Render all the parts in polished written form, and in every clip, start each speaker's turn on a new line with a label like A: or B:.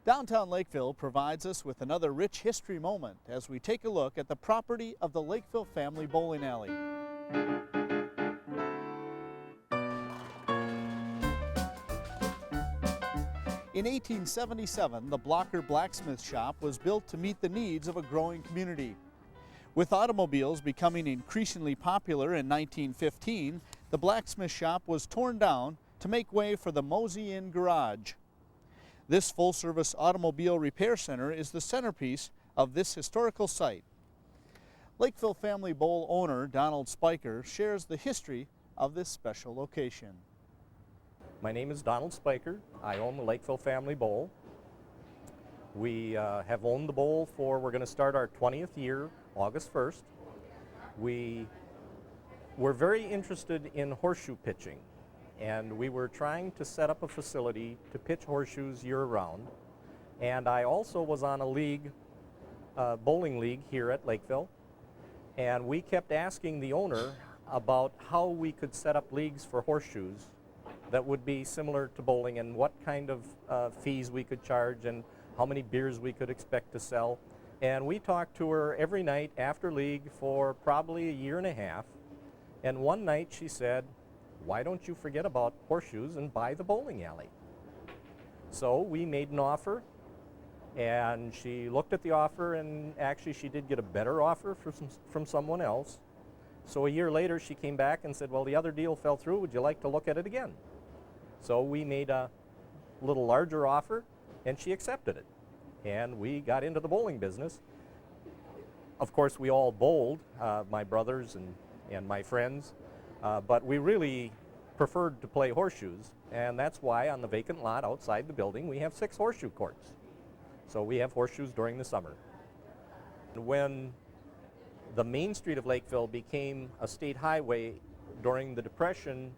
A: Downtown Lakeville provides us with another rich history moment as we take a look at the property of the Lakeville family bowling alley. In 1877, the Blocker blacksmith shop was built to meet the needs of a growing community. With automobiles becoming increasingly popular in 1915, the blacksmith shop was torn down to make way for the Moes Garage. This full-service automobile repair center is the centerpiece of this historical site. Lakeville Family Bowl owner Donald Speicher shares the history of this special location.
B: My name is Donald Speicher. I own the Lakeville Family Bowl. We have owned the bowl we're going to start our 20th year, August 1st. We were very interested in horseshoe pitching, and we were trying to set up a facility to pitch horseshoes year-round. And I also was on a league, bowling league here at Lakeville, and we kept asking the owner about how we could set up leagues for horseshoes that would be similar to bowling and what kind of fees we could charge and how many beers we could expect to sell. And we talked to her every night after league for probably a year and a half. And one night she said, "Why don't you forget about horseshoes and buy the bowling alley?" So we made an offer, and she looked at the offer, and actually she did get a better offer from someone else. So a year later she came back and said, "Well, the other deal fell through. Would you like to look at it again?" So we made a little larger offer, and she accepted it. And we got into the bowling business. Of course, we all bowled, my brothers and my friends, but we really preferred to play horseshoes, and that's why on the vacant lot outside the building we have 6 horseshoe courts. So we have horseshoes during the summer. When the main street of Lakeville became a state highway during the Depression,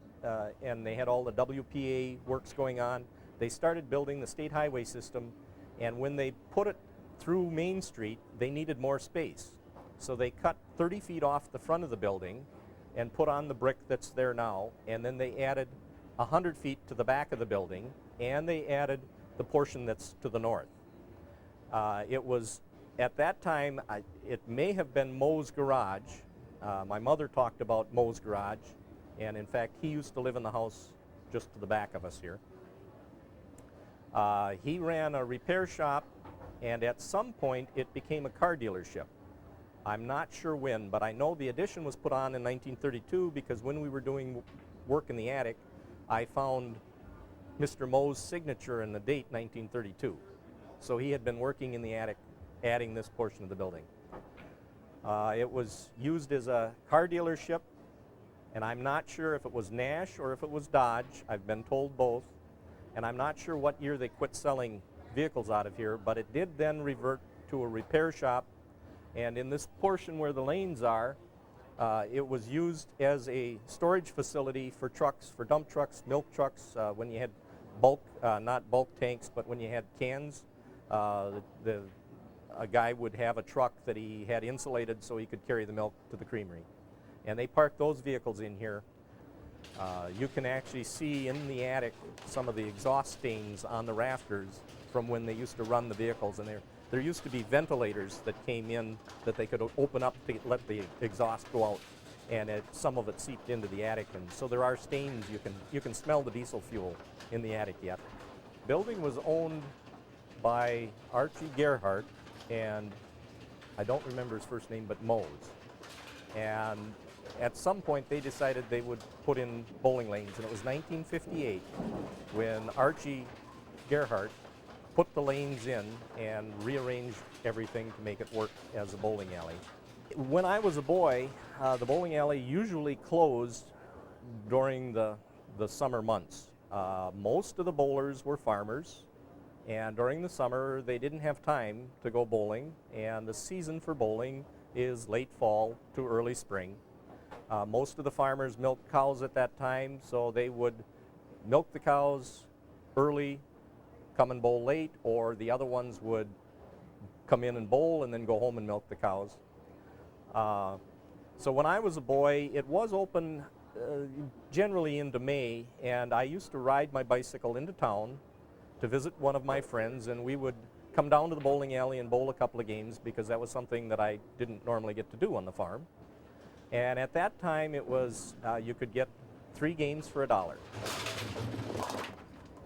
B: and they had all the WPA works going on, they started building the state highway system, and when they put it through Main Street, they needed more space. So they cut 30 feet off the front of the building and put on the brick that's there now, and then they added 100 feet to the back of the building, and they added the portion that's to the north. It was, at that time, it may have been Moes Garage. My mother talked about Moes Garage, and in fact he used to live in the house just to the back of us here. He ran a repair shop, and at some point it became a car dealership. I'm not sure when, but I know the addition was put on in 1932 because when we were doing work in the attic, I found Mr. Moes' signature in the date 1932. So he had been working in the attic adding this portion of the building. It was used as a car dealership, and I'm not sure if it was Nash or if it was Dodge. I've been told both. And I'm not sure what year they quit selling vehicles out of here, but it did then revert to a repair shop. And in this portion where the lanes are, it was used as a storage facility for trucks, for dump trucks, milk trucks, when you had bulk, not bulk tanks, but when you had cans. A guy would have a truck that he had insulated so he could carry the milk to the creamery. And they parked those vehicles in here. You can actually see in the attic some of the exhaust stains on the rafters from when they used to run the vehicles, and there used to be ventilators that came in that they could open up to let the exhaust go out, and some of it seeped into the attic, and so there are stains. You can smell the diesel fuel in the attic yet. The building was owned by Archie Gerhardt, and I don't remember his first name, but Moes. And at some point they decided they would put in bowling lanes, and it was 1958 when Archie Gerhardt put the lanes in and rearranged everything to make it work as a bowling alley. When I was a boy, the bowling alley usually closed during the summer months. Most of the bowlers were farmers, and during the summer they didn't have time to go bowling, and the season for bowling is late fall to early spring. Most of the farmers milked cows at that time, so they would milk the cows early, come and bowl late, or the other ones would come in and bowl and then go home and milk the cows. So when I was a boy, it was open generally into May, and I used to ride my bicycle into town to visit one of my friends, and we would come down to the bowling alley and bowl a couple of games because that was something that I didn't normally get to do on the farm. And at that time, it was you could get 3 games for $1.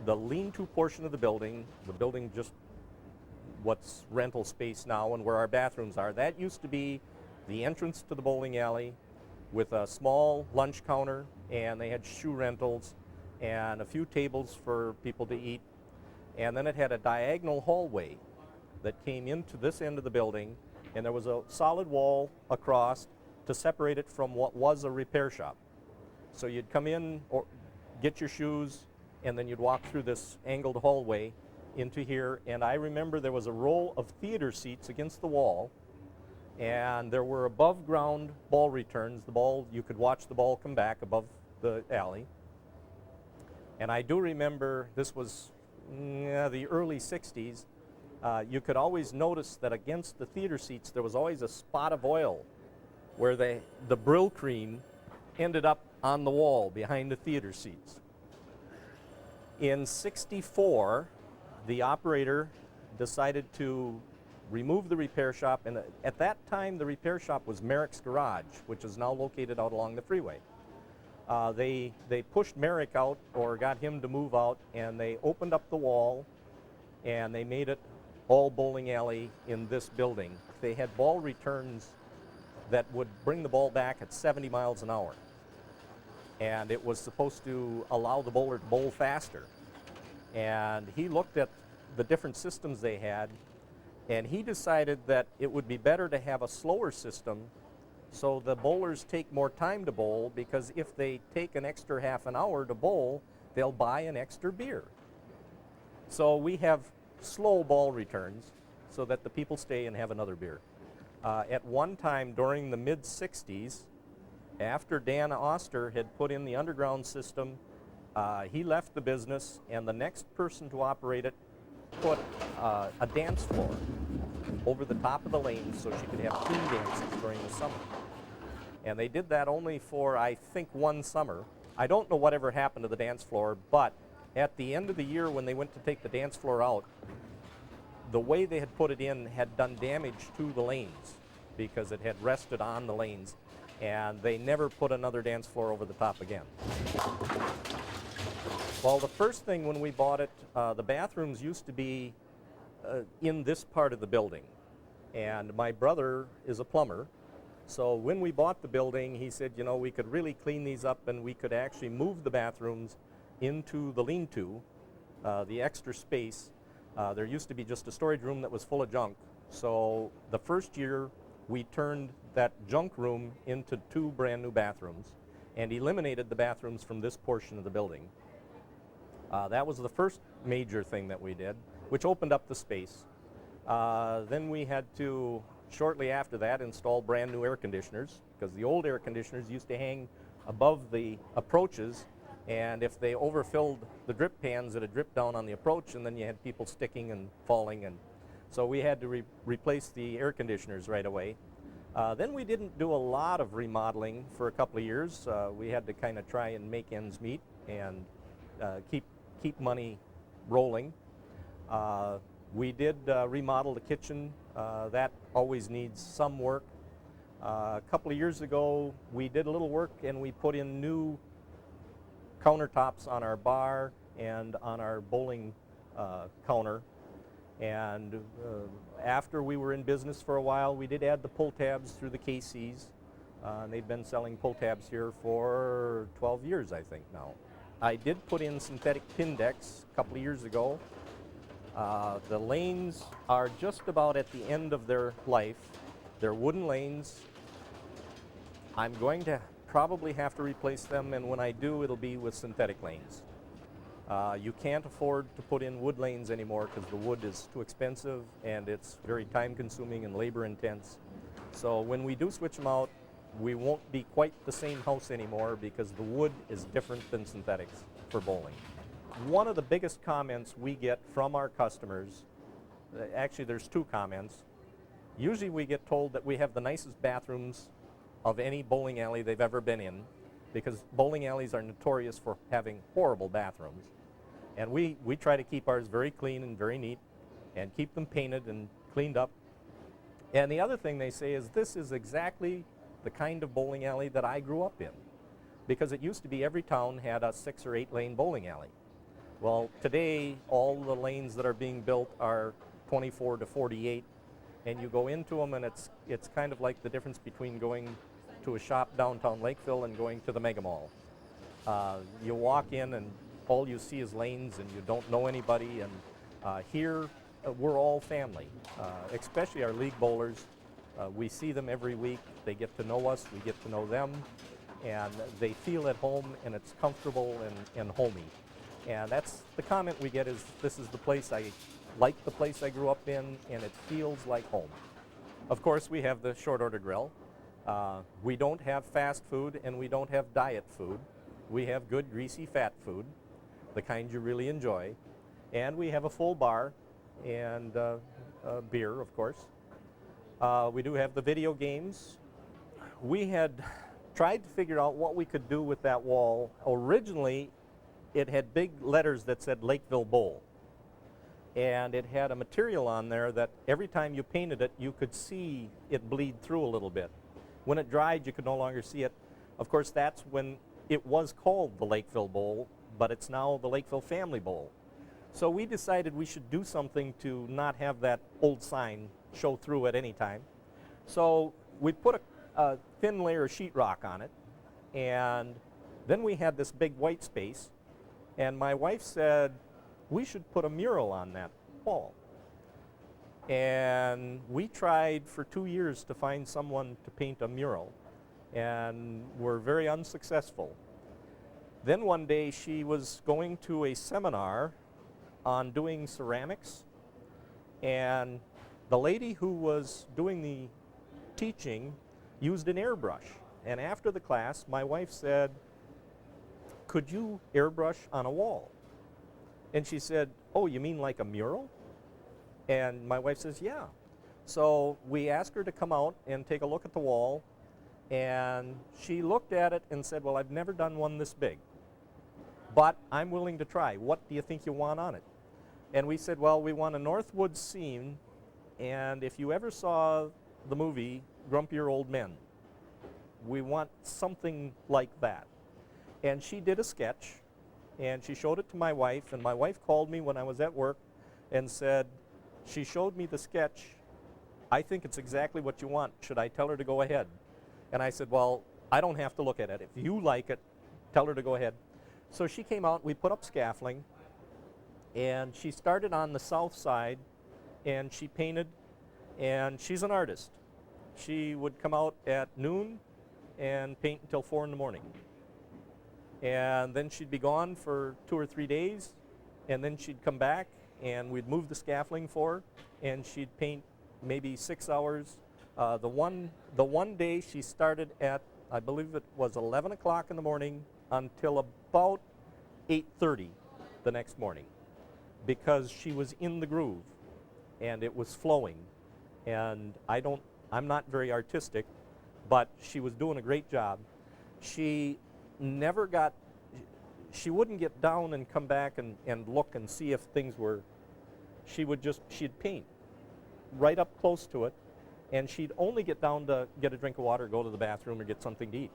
B: The lean-to portion of the building just what's rental space now and where our bathrooms are, that used to be the entrance to the bowling alley with a small lunch counter, and they had shoe rentals and a few tables for people to eat. And then it had a diagonal hallway that came into this end of the building, and there was a solid wall across to separate it from what was a repair shop. So you'd come in or get your shoes, and then you'd walk through this angled hallway into here. And I remember there was a row of theater seats against the wall, and there were above ground ball returns. You could watch the ball come back above the alley. And I do remember this was the early 60s. You could always notice that against the theater seats there was always a spot of oil where the Brill cream ended up on the wall behind the theater seats. In '64, the operator decided to remove the repair shop, and at that time the repair shop was Moes Garage, which is now located out along the freeway. They pushed Merrick out, or got him to move out, and they opened up the wall and they made it all bowling alley in this building. They had ball returns that would bring the ball back at 70 miles an hour, and it was supposed to allow the bowler to bowl faster. And he looked at the different systems they had, and he decided that it would be better to have a slower system so the bowlers take more time to bowl, because if they take an extra half an hour to bowl, they'll buy an extra beer. So we have slow ball returns so that the people stay and have another beer. At one time during the mid-'60s, after Dan Oster had put in the underground system, he left the business, and the next person to operate it put a dance floor over the top of the lanes so she could have team dances during the summer. And they did that only for, I think, one summer. I don't know whatever happened to the dance floor, but at the end of the year when they went to take the dance floor out, the way they had put it in had done damage to the lanes because it had rested on the lanes, and they never put another dance floor over the top again. Well, the first thing when we bought it, the bathrooms used to be in this part of the building, and my brother is a plumber. So when we bought the building, he said, you know, we could really clean these up and we could actually move the bathrooms into the lean-to, the extra space. There used to be just a storage room that was full of junk. So the first year we turned that junk room into 2 brand new bathrooms and eliminated the bathrooms from this portion of the building. That was the first major thing that we did, which opened up the space. Then we had to, shortly after that, install brand new air conditioners, because the old air conditioners used to hang above the approaches, and if they overfilled the drip pans, it'd drip down on the approach, and then you had people sticking and falling. And so we had to replace the air conditioners right away. Then we didn't do a lot of remodeling for a couple of years. We had to kind of try and make ends meet and keep money rolling. We did remodel the kitchen. That always needs some work. A couple of years ago, we did a little work and we put in new countertops on our bar and on our bowling counter. And after we were in business for a while, we did add the pull tabs through the KCs. And they've been selling pull tabs here for 12 years, I think, now. I did put in synthetic pin decks a couple of years ago. The lanes are just about at the end of their life. They're wooden lanes. I'm going to probably have to replace them, and when I do, it'll be with synthetic lanes. You can't afford to put in wood lanes anymore because the wood is too expensive and it's very time-consuming and labor-intense. So when we do switch them out, we won't be quite the same house anymore because the wood is different than synthetics for bowling. One of the biggest comments we get from our customers, actually there's 2 comments. Usually we get told that we have the nicest bathrooms of any bowling alley they've ever been in, because bowling alleys are notorious for having horrible bathrooms. And we try to keep ours very clean and very neat and keep them painted and cleaned up. And the other thing they say is this is exactly the kind of bowling alley that I grew up in, because it used to be every town had a 6 or 8 lane bowling alley. Well, today all the lanes that are being built are 24 to 48, and you go into them and it's kind of like the difference between going to a shop downtown Lakeville and going to the mega mall. You walk in and all you see is lanes and you don't know anybody, and here we're all family, especially our league bowlers. We see them every week. They get to know us, we get to know them, and they feel at home and it's comfortable and homey. And that's the comment we get is, this is the place I like, the place I grew up in, and it feels like home. Of course, we have the short order grill. We don't have fast food and we don't have diet food. We have good greasy fat food, the kind you really enjoy. And we have a full bar and beer, of course. We do have the video games. We had tried to figure out what we could do with that wall. Originally, it had big letters that said Lakeville Bowl. And it had a material on there that every time you painted it, you could see it bleed through a little bit. When it dried, you could no longer see it. Of course, that's when it was called the Lakeville Bowl, but it's now the Lakeville Family Bowl. So we decided we should do something to not have that old sign show through at any time. So we put a thin layer of sheetrock on it, and then we had this big white space, and my wife said, we should put a mural on that wall. And we tried for 2 years to find someone to paint a mural, and were very unsuccessful. Then one day she was going to a seminar on doing ceramics, and the lady who was doing the teaching used an airbrush. And after the class, my wife said, could you airbrush on a wall? And she said, oh, you mean like a mural? And my wife says, yeah. So we asked her to come out and take a look at the wall, and she looked at it and said, well, I've never done one this big, but I'm willing to try. What do you think you want on it? And we said, well, we want a Northwoods scene, and if you ever saw the movie Grumpier Old Men, we want something like that. And she did a sketch, and she showed it to my wife, and my wife called me when I was at work and said, she showed me the sketch. I think it's exactly what you want. Should I tell her to go ahead? And I said, well, I don't have to look at it. If you like it, tell her to go ahead. So she came out, we put up scaffolding, and she started on the south side, and she painted, and she's an artist. She would come out at noon and paint until 4 in the morning. And then she'd be gone for 2 or 3 days, and then she'd come back, and we'd move the scaffolding for her, and she'd paint maybe 6 hours. The one day she started at, I believe it was 11 o'clock in the morning until about 8:30 the next morning, because she was in the groove and it was flowing. And I'm not very artistic, but she was doing a great job. She wouldn't get down and come back and look and see if things were, she'd paint right up close to it, and she'd only get down to get a drink of water, go to the bathroom, or get something to eat.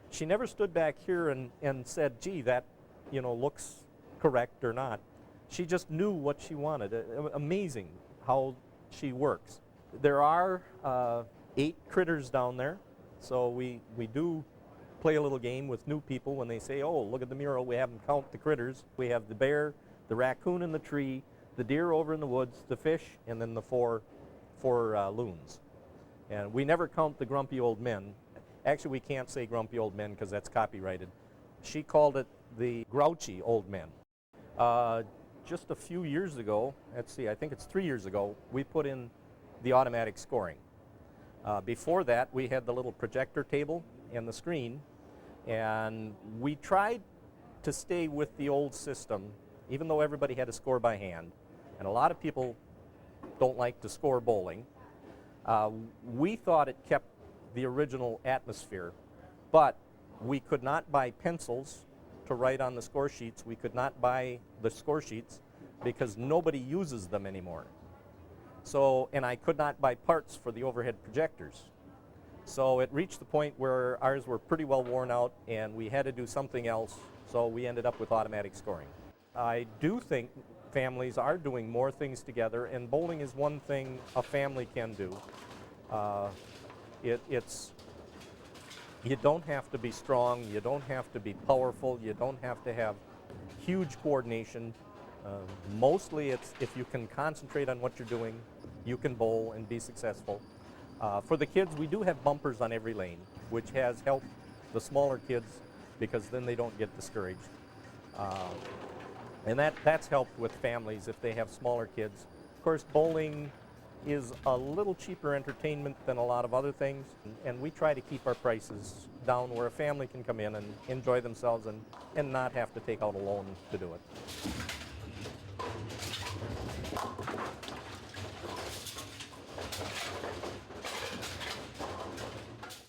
B: She never stood back here and said, gee, that looks correct or not. She just knew what she wanted. Amazing how she works. There are 8 critters down there, so we do play a little game with new people when they say, oh, look at the mural, we have them count the critters. We have the bear, the raccoon in the tree, the deer over in the woods, the fish, and then the four loons. And we never count the grumpy old men. Actually, we can't say grumpy old men because that's copyrighted. She called it the grouchy old men. Just a few years ago, let's see, I think it's 3 years ago, we put in the automatic scoring. Before that, we had the little projector table and the screen, and we tried to stay with the old system, even though everybody had to score by hand. And a lot of people don't like to score bowling. We thought it kept the original atmosphere, but we could not buy pencils to write on the score sheets. We could not buy the score sheets because nobody uses them anymore. So, and I could not buy parts for the overhead projectors. So it reached the point where ours were pretty well worn out and we had to do something else, so we ended up with automatic scoring. I do think families are doing more things together, and bowling is one thing a family can do. You don't have to be strong, you don't have to be powerful, you don't have to have huge coordination. Mostly it's if you can concentrate on what you're doing, you can bowl and be successful. For the kids, we do have bumpers on every lane, which has helped the smaller kids because then they don't get discouraged. And that's helped with families if they have smaller kids. Of course, bowling is a little cheaper entertainment than a lot of other things, and we try to keep our prices down where a family can come in and enjoy themselves and not have to take out a loan to do it.